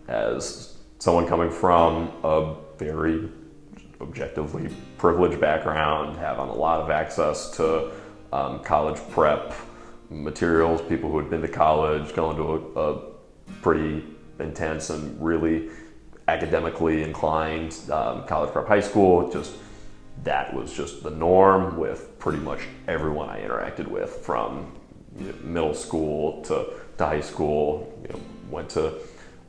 as someone coming from a very objectively privileged background, having a lot of access to college prep materials, people who had been to college, going to a pretty intense and really academically inclined college prep high school. That was just the norm with pretty much everyone I interacted with, from middle school to high school. Went to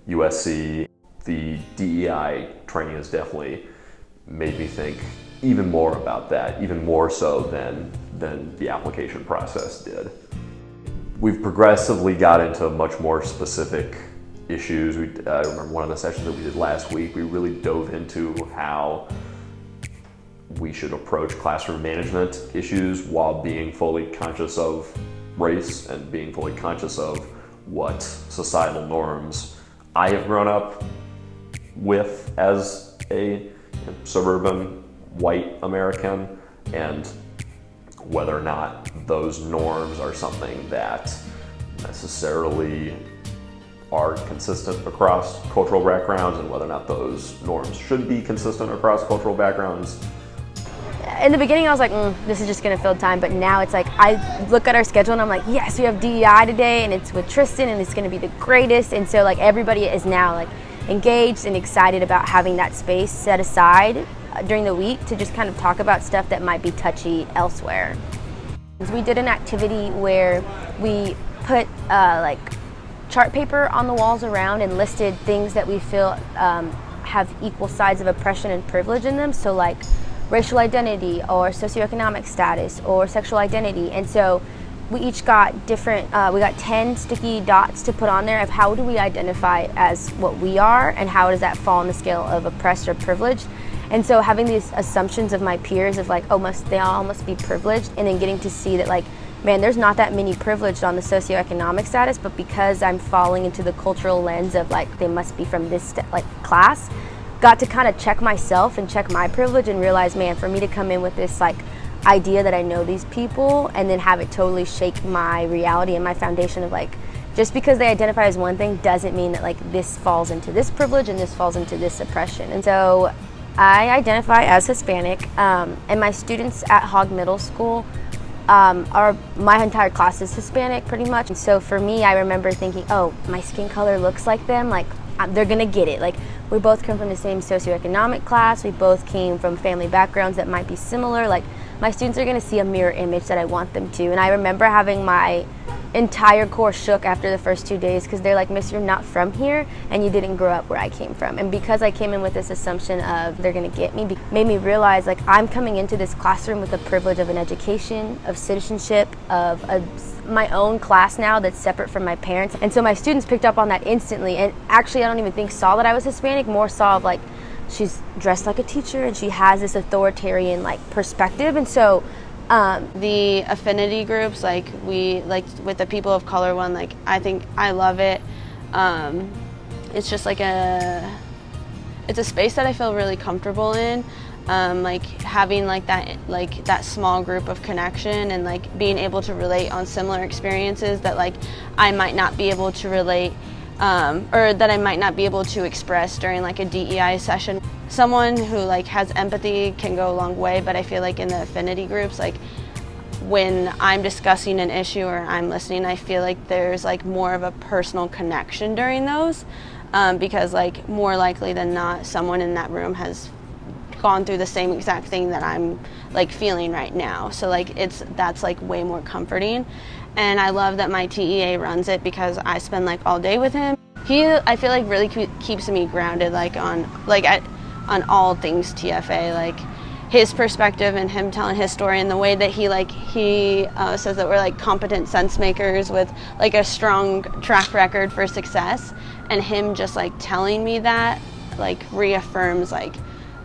USC. The DEI training has definitely made me think even more about that, even more so than the application process did. We've progressively got into much more specific issues. I remember one of the sessions that we did last week, we really dove into how we should approach classroom management issues while being fully conscious of race and being fully conscious of what societal norms I have grown up with as a suburban white American, and whether or not those norms are something that necessarily are consistent across cultural backgrounds, and whether or not those norms should be consistent across cultural backgrounds. In the beginning I was like, this is just gonna fill time, but now it's like, I look at our schedule and I'm like, yes, we have DEI today and it's with Tristan and it's gonna be the greatest. And so like everybody is now like engaged and excited about having that space set aside during the week to just kind of talk about stuff that might be touchy elsewhere. We did an activity where we put like chart paper on the walls around and listed things that we feel have equal sides of oppression and privilege in them. So like racial identity or socioeconomic status or sexual identity. And so we each got different, we got 10 sticky dots to put on there of how do we identify as what we are and how does that fall on the scale of oppressed or privileged. And so having these assumptions of my peers of like, they all must be privileged, and then getting to see that like, man, there's not that many privileged on the socioeconomic status, but because I'm falling into the cultural lens of like, they must be from this class, got to kind of check myself and check my privilege and realize, man, for me to come in with this like idea that I know these people and then have it totally shake my reality and my foundation of like, just because they identify as one thing doesn't mean that like this falls into this privilege and this falls into this oppression. And so I identify as Hispanic, and my students at Hogg Middle School my entire class is Hispanic pretty much. And so for me, I remember thinking, oh, my skin color looks like them, like they're gonna get it. Like we both come from the same socioeconomic class, we both came from family backgrounds that might be similar. Like my students are gonna see a mirror image that I want them to. And I remember having my entire core shook after the first 2 days because they're like, Miss, you're not from here and you didn't grow up where I came from. And because I came in with this assumption of they're gonna get me, made me realize like I'm coming into this classroom with the privilege of an education, of citizenship, of my own class now that's separate from my parents. And so my students picked up on that instantly, and actually I don't even think saw that I was Hispanic, more saw of like, she's dressed like a teacher and she has this authoritarian like perspective. And so the affinity groups, like with the people of color one, like I think I love it. It's just like it's a space that I feel really comfortable in. Like having that small group of connection and like being able to relate on similar experiences that like I might not be able to relate or that I might not be able to express during like a DEI session. Someone who like has empathy can go a long way, but I feel like in the affinity groups, like when I'm discussing an issue or I'm listening, I feel like there's like more of a personal connection during those because like more likely than not, someone in that room has gone through the same exact thing that I'm like feeling right now. So like that's like way more comforting. And I love that my TEA runs it because I spend like all day with him. I feel like really keeps me grounded like on all things TFA, like his perspective and him telling his story and the way that he says that we're like competent sense makers with like a strong track record for success, and him just like telling me that like reaffirms like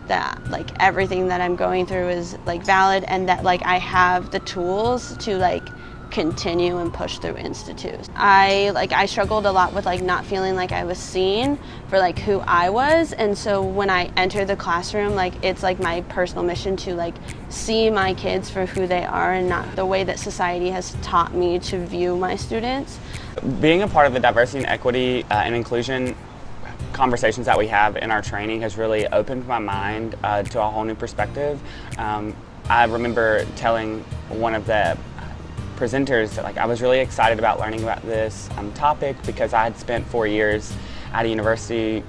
that like everything that I'm going through is like valid, and that like I have the tools to like continue and push through institutes. I struggled a lot with like not feeling like I was seen for like who I was, and so when I enter the classroom, like it's like my personal mission to like see my kids for who they are and not the way that society has taught me to view my students. Being a part of the diversity and equity and inclusion conversations that we have in our training has really opened my mind to a whole new perspective. I remember telling one of the presenters that I was really excited about learning about this topic because I had spent 4 years at a university,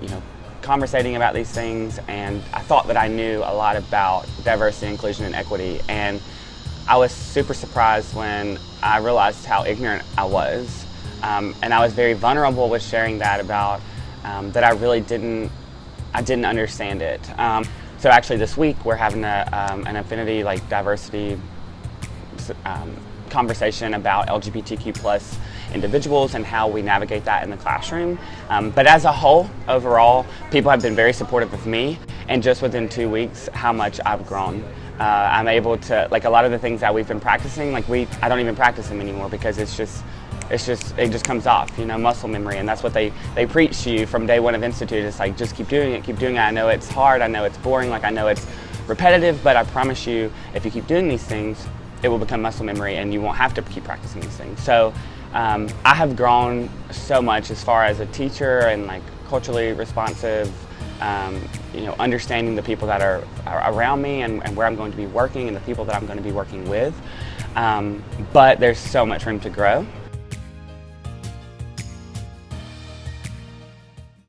conversating about these things, and I thought that I knew a lot about diversity, inclusion, and equity. And I was super surprised when I realized how ignorant I was. And I was very vulnerable with sharing that about that I really didn't understand it. So actually this week we're having an affinity diversity conversation about LGBTQ plus individuals and how we navigate that in the classroom. But as a whole, overall, people have been very supportive of me, and just within 2 weeks, how much I've grown. I'm able to, a lot of the things that we've been practicing, I don't even practice them anymore because it just comes off, muscle memory, and that's what they preach to you from day one of Institute. It's just keep doing it. I know it's hard, I know it's boring, I know it's repetitive, but I promise you, if you keep doing these things, it will become muscle memory and you won't have to keep practicing these things. So I have grown so much as far as a teacher and culturally responsive, understanding the people that are around me and where I'm going to be working and the people that I'm going to be working with. But there's so much room to grow.